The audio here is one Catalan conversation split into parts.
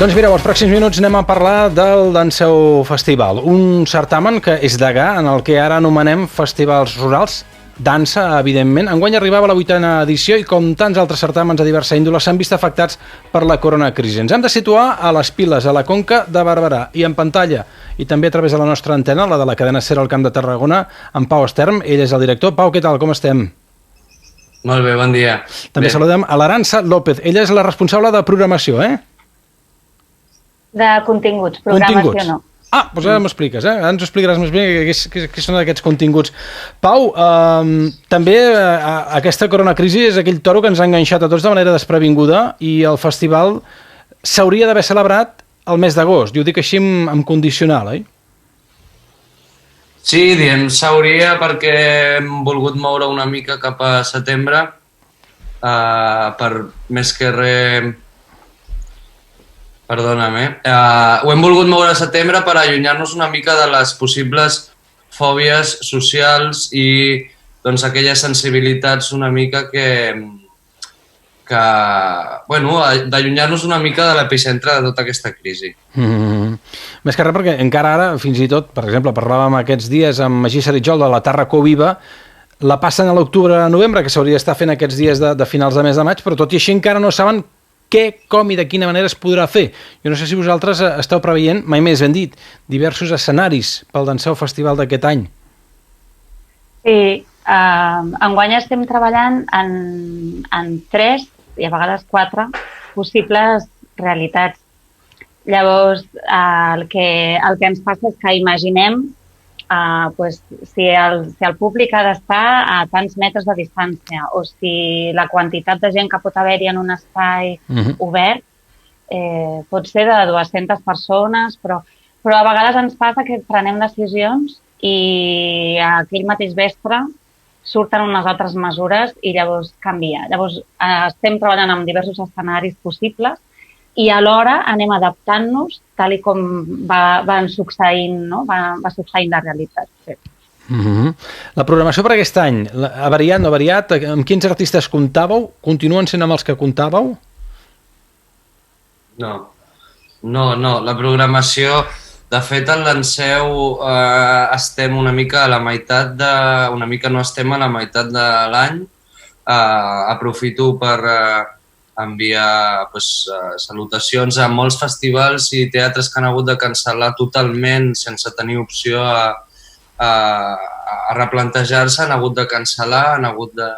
Doncs mireu, els pròxims minuts anem a parlar del Danseu Festival, un certamen que és degà en el que ara anomenem festivals rurals. Dansa, evidentment. Enguany arribava a la 8a edició i, com tants altres certàmens de diversa índole, s'han vist afectats per la coronacrisi. Ens hem de situar a les Piles, a la Conca de Barberà, i en pantalla, i també a través de la nostra antena, la de la cadena SER al Camp de Tarragona, en Pau Esterm. Ell és el director. Pau, què tal? Com estem? Molt bé, bon dia. També saludem a l'Arança López. Ella és la responsable de programació, De continguts, programació no. Ah, doncs ara m'expliques, Ara ens ho explicaràs més bé què són aquests continguts. Pau, també aquesta coronacrisi és aquell toro que ens ha enganxat a tots de manera desprevinguda i el festival s'hauria d'haver celebrat el mes d'agost. I ho dic així en condicional, oi? Sí, diem s'hauria perquè hem volgut moure una mica cap a setembre per més que res... Perdona'm, ho hem volgut moure a setembre per allunyar-nos una mica de les possibles fòbies socials i doncs, aquelles sensibilitats una mica d'allunyar-nos una mica de l'epicentre de tota aquesta crisi. Més que res perquè encara ara, fins i tot, per exemple, parlàvem aquests dies amb Magí Saritjol de la Tàrraco Viva, la passen a l'octubre-novembre, que s'hauria d'estar fent aquests dies de finals de mes de maig, però tot i així encara no saben què, com i de quina manera es podrà fer. Jo no sé si vosaltres esteu preveient, mai més ben dit, diversos escenaris pel Danseu Festival d'aquest any. Sí, enguany estem treballant en 3 i a vegades 4 possibles realitats. Llavors, el que ens passa és que imaginem si el públic ha d'estar a tants metres de distància o si la quantitat de gent que pot haver-hi en un espai obert pot ser de 200 persones, però a vegades ens passa que prenem decisions i aquell mateix vespre surten unes altres mesures i llavors canvia. Llavors estem treballant amb diversos escenaris possibles i alhora anem adaptant-nos tal com van succeint, no? Va succeint la realitat. Sí. La programació per aquest any, ha variat, no ha variat? Amb quins artistes comptàveu? Continuen sent amb els que comptàveu? No, la programació... De fet, al Danseu estem una mica a la meitat de... Una mica no estem a la meitat de l'any. Aprofito per enviar salutacions a molts festivals i teatres que han hagut de cancel·lar totalment sense tenir opció a replantejar-se, han hagut de cancel·lar, han hagut de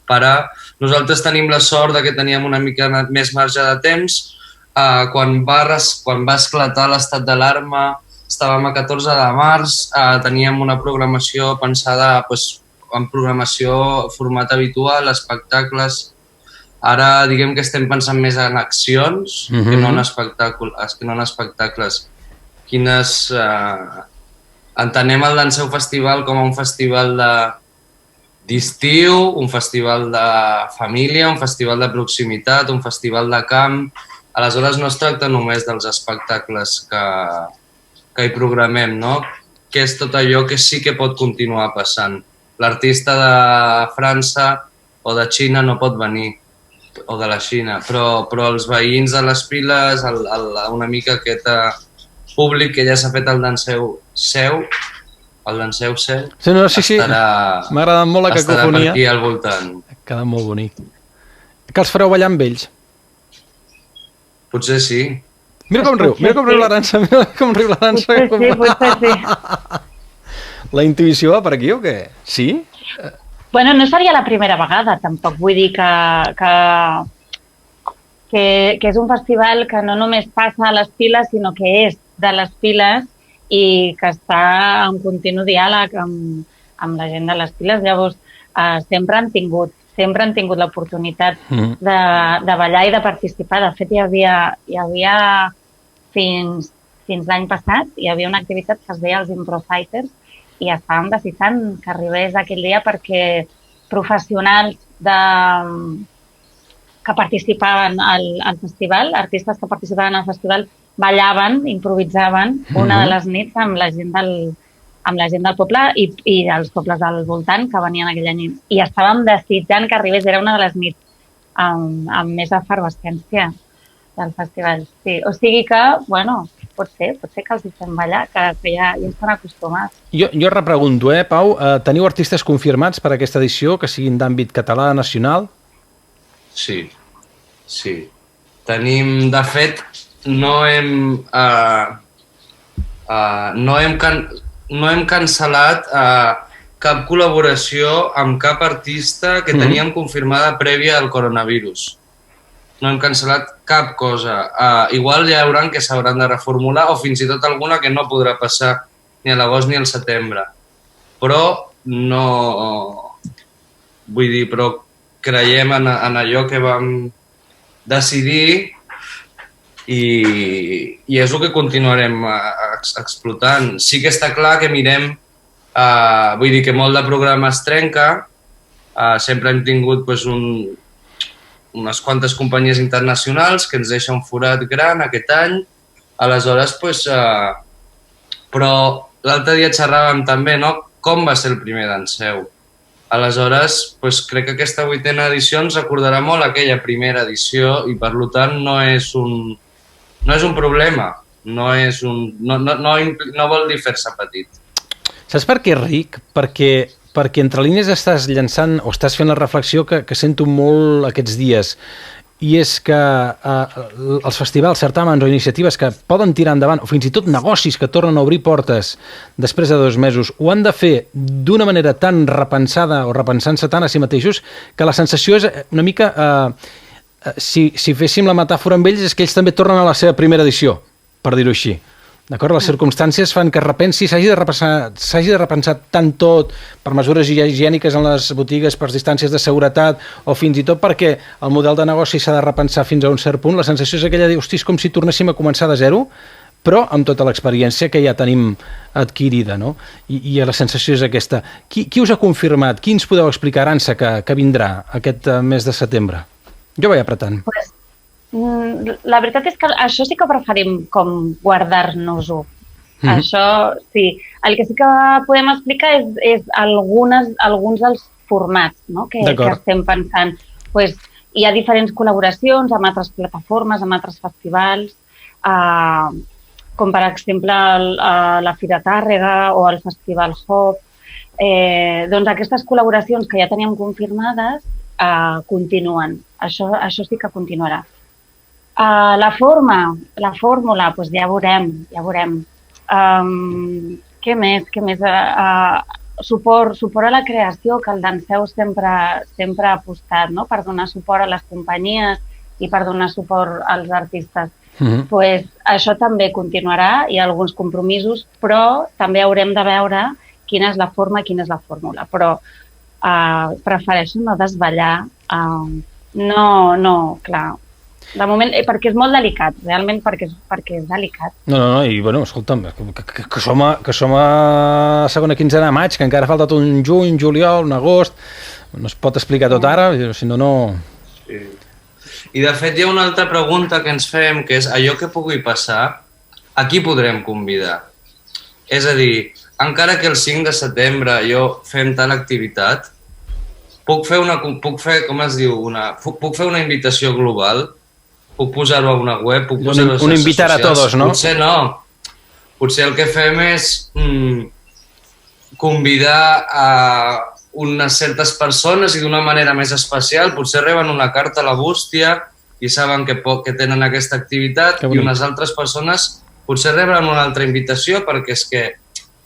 parar. Nosaltres tenim la sort que teníem una mica més marge de temps. Quan va esclatar l'estat d'alarma, estàvem a 14 de març, teníem una programació pensada en programació format habitual, espectacles. Ara diguem que estem pensant més en accions que no en espectacles. Entenem el Danseu Festival com un festival d'estiu, un festival de família, un festival de proximitat, un festival de camp. Aleshores no es tracta només dels espectacles que hi programem, no? Que és tot allò que sí que pot continuar passant. L'artista de França o de Xina no pot venir, o de la Xina, però els veïns de les Piles, una mica aquest públic que ja s'ha fet el Danseu seu, el Danseu seu, sí, m'ha agradat molt la cacofonia. Estarà per aquí al voltant. Ha quedat molt bonic. Que els fareu ballar amb ells? Potser sí. Mira com riu l'Arança, Potser sí. La intuïció va per aquí o què? Sí? Bueno, no seria la primera vegada, tampoc. Vull dir que és un festival que no només passa a les Piles, sinó que és de les Piles i que està en continu diàleg amb la gent de les Piles. Llavors, sempre han tingut l'oportunitat de ballar i de participar. De fet, hi havia fins l'any passat, hi havia una activitat que es deia els Impro Fighters i estàvem desitjant que arribés aquell dia perquè professionals que participaven al festival, artistes que participaven al festival, ballaven, improvisaven una de les nits amb la gent del poble i dels pobles del voltant que venien aquella nit. I estàvem desitjant que arribés, era una de les nits amb més efervescència. del festival, sí. O sigui que, bueno, pot ser que els hi fem ballar, que ja estan acostumats. Jo repregunto, Pau, teniu artistes confirmats per aquesta edició, que siguin d'àmbit català, nacional? Sí. Tenim, de fet, no hem cancel·lat cap col·laboració amb cap artista que teníem confirmada prèvia al coronavirus. No hem cancel·lat cap cosa. Igual hi haurà que s'hauran de reformular o fins i tot alguna que no podrà passar ni a l'agost ni al setembre. Però no... Vull dir, però creiem en allò que vam decidir i és el que continuarem explotant. Sí que està clar que mirem, vull dir que molt de programa es trenca, sempre hem tingut unes quantes companyies internacionals que ens deixa un forat gran aquest any, aleshores, però l'altre dia xerràvem també, no?, com va ser el primer Danseu. Aleshores, crec que aquesta 8ª edició ens recordarà molt aquella primera edició i, per tant, no és un problema, no vol dir fer-se petit. Saps per què és ric? Perquè entre línies estàs llançant o estàs fent la reflexió que sento molt aquests dies, i és que els festivals, certàmens o iniciatives que poden tirar endavant, o fins i tot negocis que tornen a obrir portes després de 2 mesos, ho han de fer d'una manera tan repensada o repensant-se tant a si mateixos que la sensació és una mica, si féssim la metàfora amb ells, és que ells també tornen a la seva primera edició, per dir-ho així. D'acord? Les circumstàncies fan que s'hagi de repensar tant tot per mesures higièniques en les botigues, per distàncies de seguretat o fins i tot perquè el model de negoci s'ha de repensar fins a un cert punt. La sensació és aquella de, hosti, és com si tornéssim a començar de zero, però amb tota l'experiència que ja tenim adquirida, no? I la sensació és aquesta. Qui us ha confirmat? Qui ens podeu explicar, Arança, que vindrà aquest mes de setembre? Jo vaig apretant. La veritat és que això sí que preferim com guardar-nos-ho. Això sí. El que sí que podem explicar és alguns dels formats, no?, que estem pensant. Hi ha diferents col·laboracions amb altres plataformes, amb altres festivals, com per exemple la Fira Tàrrega o el Festival Hop. Doncs aquestes col·laboracions que ja teníem confirmades continuen. Això sí que continuarà. La fórmula, doncs ja veurem. Què més? Suport a la creació, que el Danseu sempre ha apostat, no?, per donar suport a les companyies i per donar suport als artistes. Això també continuarà, hi ha alguns compromisos, però també haurem de veure quina és la forma i quina és la fórmula. Però prefereixo no desvetllar. No, clar. De moment, perquè és molt delicat, realment perquè és delicat. No, i bueno, escolta'm, que som a segona quinzena de maig, que encara ha faltat un juny, juliol, un agost, no es pot explicar tot ara, si no... Sí. I de fet hi ha una altra pregunta que ens fem, que és allò que pugui passar, a qui podrem convidar? És a dir, encara que el 5 de setembre fem tal activitat, puc fer una invitació global? Puc posar-ho a una web? Puc posar-ho a les xarxes invitar socials? A todos, no? Potser no. Potser el que fem és convidar a unes certes persones i d'una manera més especial. Potser reben una carta a la bústia i saben que tenen aquesta activitat i unes altres persones potser reben una altra invitació perquè és que,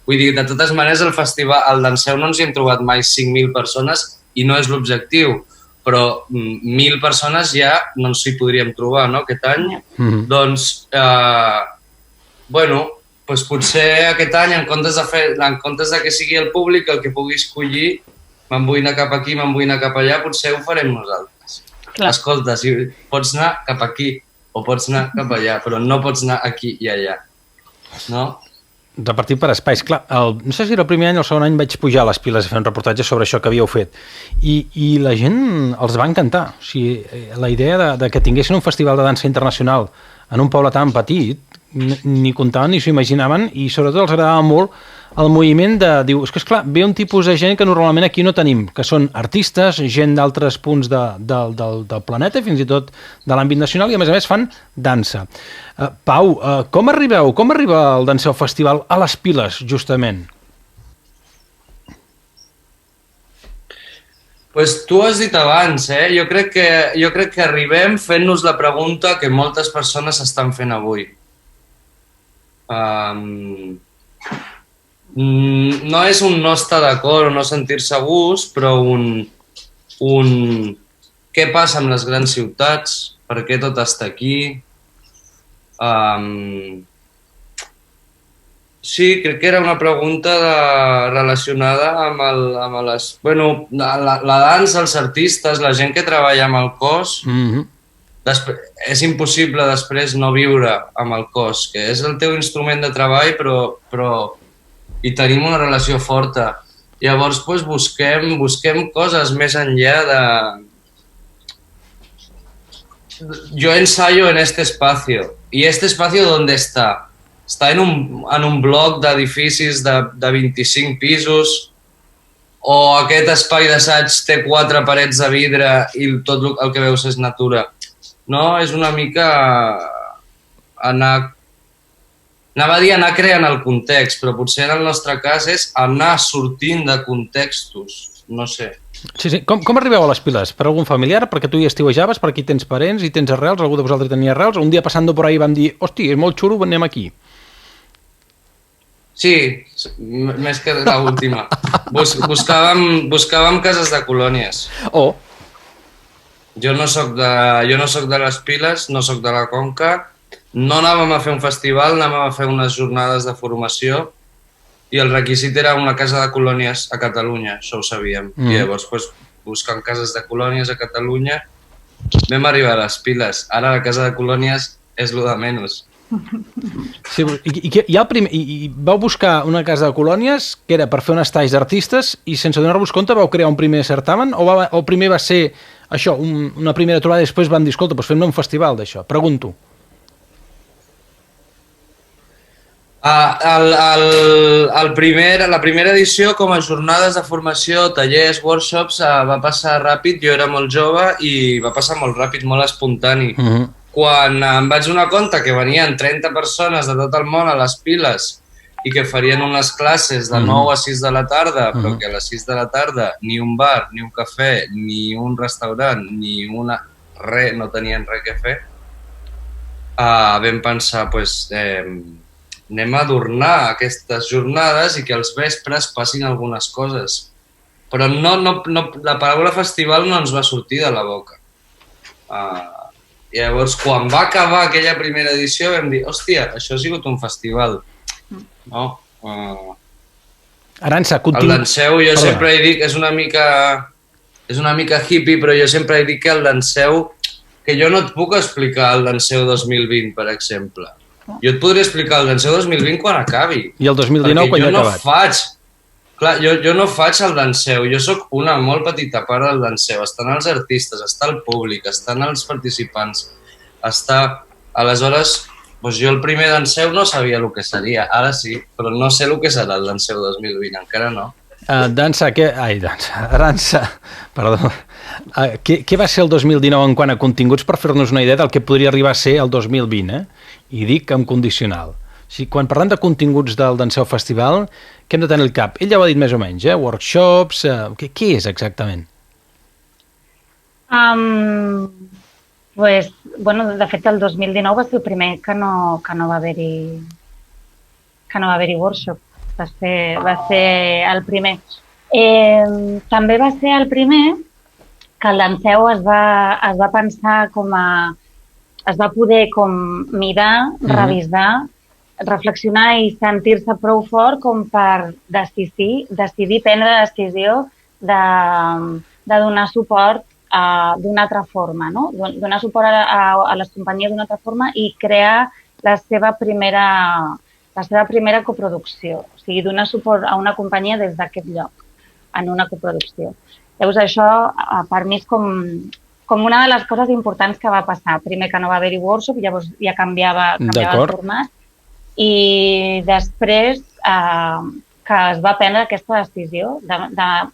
vull dir, de totes maneres el festival, al Danseu no ens hi hem trobat mai 5.000 persones i no és l'objectiu. Però 1.000 persones ja no ens hi podríem trobar, no?, aquest any. Doncs, potser aquest any, en comptes de que sigui el públic el que pugui escollir, me'n vull anar cap aquí, me'n vull anar cap allà, potser ho farem nosaltres. Clar. Escolta, si pots anar cap aquí o pots anar cap allà, però no pots anar aquí i allà, no? Repartit per espais. Clar, no sé si era el primer any o el segon any vaig pujar les piles a fer un reportatge sobre això que havíeu fet i la gent els va encantar. O sigui, la idea de que tinguessin un festival de dansa internacional en un poble tan petit ni comptaven ni s'ho imaginaven i sobretot els agradava molt el moviment de... Diu, és que, esclar, ve un tipus de gent que normalment aquí no tenim, que són artistes, gent d'altres punts del planeta, fins i tot de l'àmbit nacional, i a més fan dansa. Pau, com arriba el Danseu Festival a les piles, justament? Pues tu has dit abans, jo crec que arribem fent-nos la pregunta que moltes persones estan fent avui. No és un no estar d'acord o no sentir-se a gust, però un què passa amb les grans ciutats, per què tot està aquí. Sí, crec que era una pregunta relacionada amb les... Bueno, la dansa, els artistes, la gent que treballa amb el cos, és impossible després no viure amb el cos, que és el teu instrument de treball, però hi tenim una relació forta. Llavors, pues, busquem coses més enllà de... Yo ensayo en este espacio. ¿Y este espacio dónde está? Està en un bloc d'edificis de 25 pisos, o aquest espai d'assaig té 4 parets de vidre i tot el que veus és natura. No, és una mica anava a dir anar creant el context, però potser en el nostre cas és anar sortint de contextos, no sé. Sí. Com arribeu a les piles? Per algun familiar? Perquè tu hi estiuejaves? Per aquí tens parents i tens arrels? Algú de vosaltres tenia arrels? Un dia passant per ahí vam dir, hosti, és molt xulo, anem aquí. Sí, més que l'última. Buscàvem cases de colònies. Oh. Jo no soc de les Piles, no soc de la Conca, no anàvem a fer un festival, anàvem a fer unes jornades de formació i el requisit era una casa de colònies a Catalunya, això ho sabíem. I llavors, pues, buscant cases de colònies a Catalunya, vam arribar a les Piles. Ara la casa de colònies és lo de menys. Sí, i vau buscar una casa de colònies que era per fer un estatge d'artistes i sense donar-vos compte vau crear un primer certamen o primer va ser això, una primera trobada i després van dir, escolta, doncs fem-ne un festival d'això? Pregunto. La primera edició, com a jornades de formació, tallers, workshops, va passar ràpid, jo era molt jove i va passar molt ràpid, molt espontani. Quan em vaig donar compte que venien 30 persones de tot el món a les Piles i que farien unes classes de 9 a 6 de la tarda, però que a les 6 de la tarda ni un bar, ni un cafè, ni un restaurant, ni una... res, no tenien res que fer, vam pensar, pues, anem a adornar aquestes jornades i que als vespres passin algunes coses. Però la paraula festival no ens va sortir de la boca. Llavors, quan va acabar aquella primera edició, vam dir, hòstia, això ha sigut un festival. No? Arança, el Danseu, jo sempre he dit, és una mica hippie, però jo sempre he dit que el Danseu, que jo no et puc explicar el Danseu 2020, per exemple. Jo et podré explicar el Danseu 2020 quan acabi. I el 2019 quan ja ha acabat. Clar, jo no faig el Danseu, jo sóc una molt petita part del Danseu. Estan els artistes, està el públic, estan els participants, Aleshores, doncs jo el primer Danseu no sabia el que seria, ara sí, però no sé el que serà el Danseu 2020, encara no. Arança, perdó. Què va ser el 2019 en quant a continguts per fer-nos una idea del que podria arribar a ser el 2020, I dic amb condicional. Sí, quan parlem de continguts del Danseu Festival, què hem de tenir al cap? Ell ja ho ha dit més o menys, workshops, què és exactament? Pues, bueno, de fet, el 2019 va ser el primer que no va haver-hi workshop. Va ser el primer. També va ser el primer que el Danseu es va pensar es va poder mirar, revisar, reflexionar i sentir-se prou fort com per decidir prendre la decisió de donar suport d'una altra forma, no? Donar suport a les companyies d'una altra forma i crear la seva primera coproducció. O sigui, donar suport a una companyia des d'aquest lloc, en una coproducció. Llavors, això per mi és com una de les coses importants que va passar. Primer que no va haver-hi workshop, llavors ja canviava el format. I després que es va prendre aquesta decisió de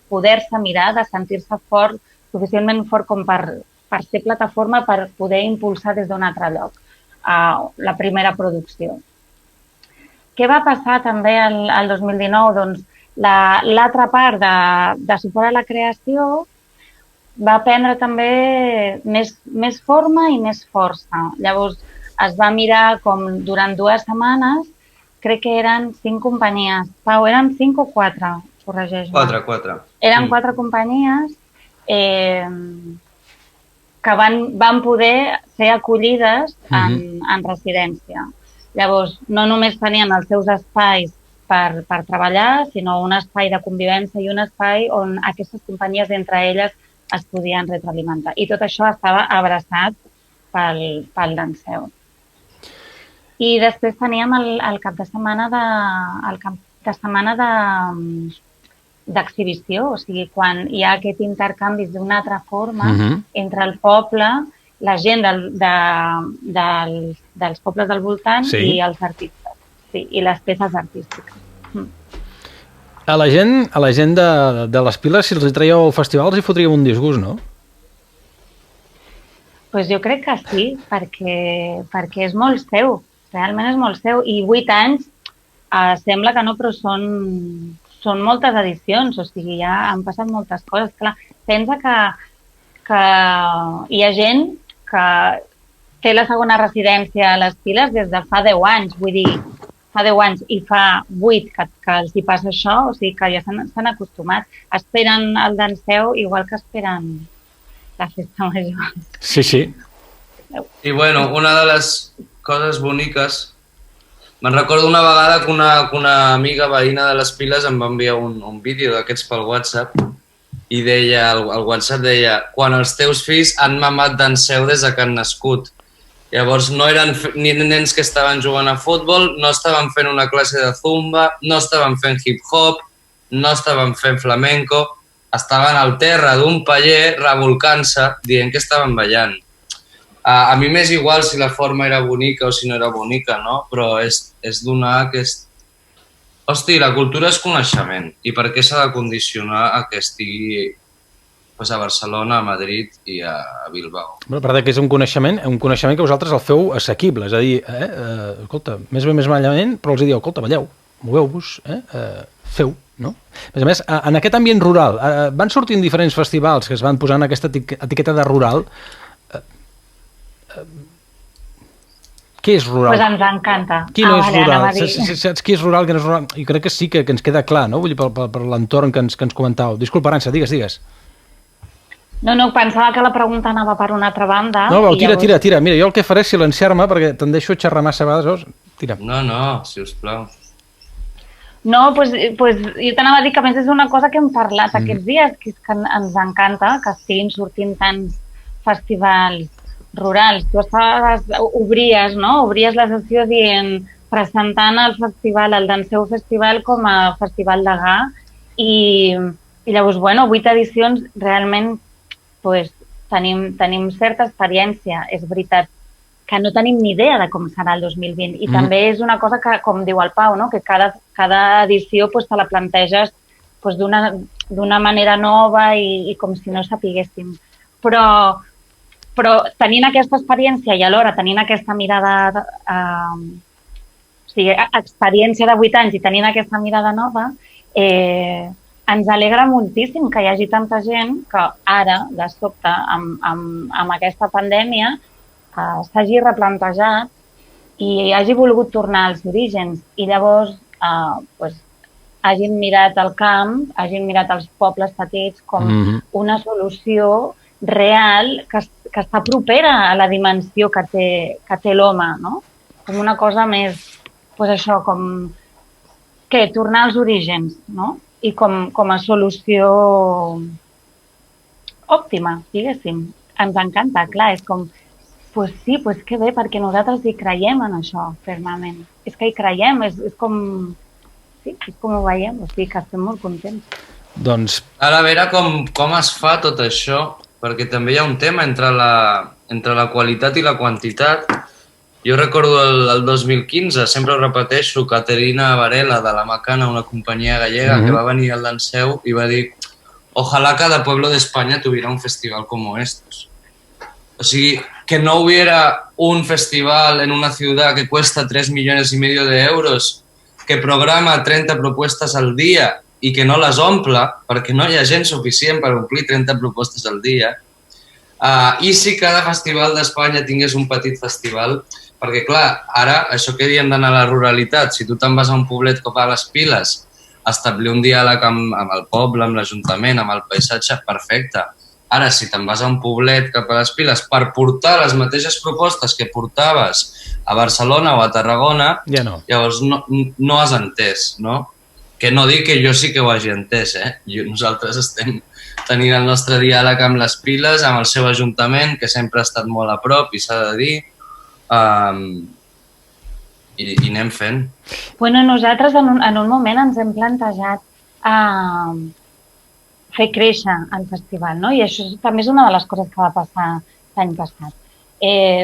poder-se mirar, de sentir-se fort, suficientment fort com per ser plataforma per poder impulsar des d'un altre lloc la primera producció. Què va passar també el 2019? Doncs l'altra part de suport a la creació va prendre també més forma i més força. Llavors es va mirar com durant 2 setmanes, crec que eren 5 companyies. Pau, eren 5 o 4? Corregeix-me. 4. Eren 4 companyies que van poder ser acollides en residència. Llavors, no només tenien els seus espais per treballar, sinó un espai de convivència i un espai on aquestes companyies entre elles es podien retroalimentar. I tot això estava abraçat pel Danseu. I després teníem el cap de setmana d'exhibició, o sigui, quan hi ha aquest intercanvi d'una altra forma entre el poble, la gent dels pobles del voltant i els artistes, i les peces artístiques. A la gent de les Piles, si els hi traieu al festival, els hi fotríeu un disgust, no? Doncs jo crec que sí, perquè és molt seu, realment és molt seu, i 8 anys sembla que no, però són moltes edicions, o sigui, ja han passat moltes coses. Clar, pensa que hi ha gent que té la segona residència a les Piles des de fa 10 anys, vull dir, fa 10 anys i fa 8 que els hi passa això, o sigui que ja s'han acostumat. Esperen el Danseu igual que esperen la festa major. Sí, sí. I bueno, una de les coses boniques, me'n recordo una vegada que una amiga veïna de les Piles em va enviar un vídeo d'aquests pel WhatsApp i deia, el WhatsApp deia, quan els teus fills han mamat Danseu des que han nascut. Llavors no eren ni nens que estaven jugant a futbol, no estaven fent una classe de zumba, no estaven fent hip-hop, no estaven fent flamenco, estaven al terra d'un paller revolcant-se dient que estaven ballant. A mi m'és igual si la forma era bonica o si no era bonica, no? Però és donar aquest... Hosti, la cultura és coneixement. I per què s'ha de condicionar a que estigui a Barcelona, a Madrid i a Bilbao? A part que és un coneixement que vosaltres el feu assequible, és a dir, escolta, més bé més malament, però els dieu, escolta, balleu, moveu-vos, feu, no? A més, en aquest ambient rural, van sortint diferents festivals que es van posar en aquesta etiqueta de rural. Què és rural? Doncs ens encanta. Qui no és rural? Saps qui és rural, qui no és rural? Jo crec que sí que ens queda clar, no? Vull dir, per l'entorn que ens comentàveu. Disculpa, Arantxa, digues. No, pensava que la pregunta anava per una altra banda. No, tira. Mira, jo el que faré és silenciar-me perquè te'n deixo xerrar massa vegades. Tira. No, sisplau. No, doncs jo t'anava a dir que a més és una cosa que hem parlat aquests dies, que és que ens encanta que estiguin sortint tants festivals rurals. Tu obries la sessió presentant el festival, el Danseu Festival com a festival de Gà i llavors, 8 edicions realment tenim certa experiència. És veritat que no tenim ni idea de com serà el 2020 i també és una cosa que, com diu el Pau, no? Que cada edició te la planteges d'una manera nova i com si no sapiguéssim. Però tenint aquesta experiència i alhora tenint aquesta mirada, o sigui, experiència de 8 anys i tenint aquesta mirada nova, ens alegra moltíssim que hi hagi tanta gent que ara, de sobte, amb aquesta pandèmia, s'hagi replantejat i hagi volgut tornar als orígens i llavors hagin mirat el camp, hagin mirat els pobles petits com una solució real que està propera a la dimensió que té l'home, no? Com una cosa més, això, com tornar als orígens, no? I com a solució òptima, diguéssim. Ens encanta, clar, és com, sí, que bé, perquè nosaltres hi creiem en això, fermament. És que hi creiem, és com ho veiem, o sigui que estem molt contents. Doncs... Ara, a veure com es fa tot això, perquè també hi ha un tema entre la qualitat i la quantitat, Jo recordo el 2015, sempre ho repeteixo, Caterina Varela de la Macana, una companyia gallega que va venir al Danseu i va dir ojalá cada pueblo de España tuviera un festival como estos. O sigui, que no hubiera un festival en una ciudad que cuesta 3,5 millones de euros, que programa 30 propuestes al dia i que no les omple, perquè no hi ha gent suficient per omplir 30 propostes al dia. I si cada festival d'Espanya tingués un petit festival, perquè clar, ara això que diem d'anar a la ruralitat, si tu te'n vas a un poblet com a les Piles, establir un diàleg amb el poble, amb l'Ajuntament, amb el paisatge, perfecte. Ara, si te'n vas a un poblet cap a les Piles per portar les mateixes propostes que portaves a Barcelona o a Tarragona, ja no. Llavors no has entès, no? Que no dic que jo sí que ho hagi entès, Nosaltres estem tenint el nostre diàleg amb les Piles, amb el seu ajuntament, que sempre ha estat molt a prop, i s'ha de dir, i anem fent. Bueno, nosaltres en un moment ens hem plantejat fer créixer el festival, no? I això també és una de les coses que va passar l'any passat.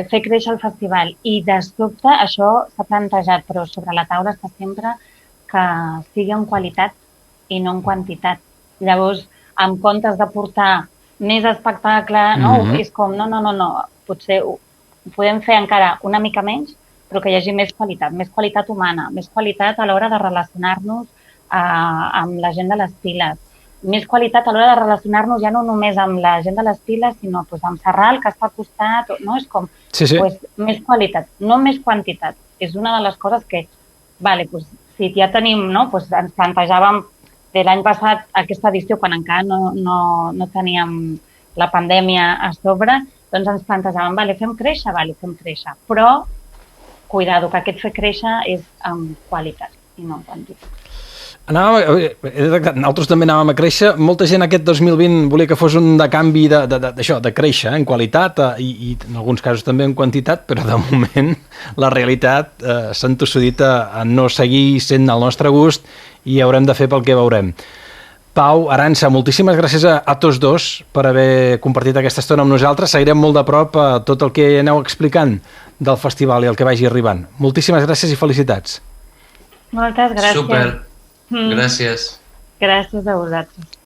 Fer créixer el festival. I de sobte això s'ha plantejat, però sobre la taula està sempre que sigui en qualitat i no en quantitat. Llavors, en comptes de portar més espectacle, no? És com, no, potser ho podem fer encara una mica menys, però que hi hagi més qualitat humana, més qualitat a l'hora de relacionar-nos amb la gent de les Piles, més qualitat a l'hora de relacionar-nos ja no només amb la gent de les Piles, sinó amb Sarral, que està al costat, no? És com, més qualitat, no més quantitat. És una de les coses que, si ja tenim, ens plantejàvem l'any passat aquesta edició, quan encara no teníem la pandèmia a sobre, doncs ens plantejàvem, fem créixer, però cuidado, que aquest fer créixer és en qualitat i no en quantitat. Nosaltres també anàvem a créixer. Molta gent aquest 2020 volia que fos un de canvi d'això, de créixer en qualitat i en alguns casos també en quantitat, però de moment la realitat s'ha entossudit a no seguir sent el nostre gust i haurem de fer pel que veurem. Pau, Arantxa, moltíssimes gràcies a tots dos per haver compartit aquesta estona amb nosaltres. Seguirem molt de prop tot el que aneu explicant del festival i el que vagi arribant. Moltíssimes gràcies i felicitats. Moltes gràcies. Super. Gràcies. Gràcies a vosaltres.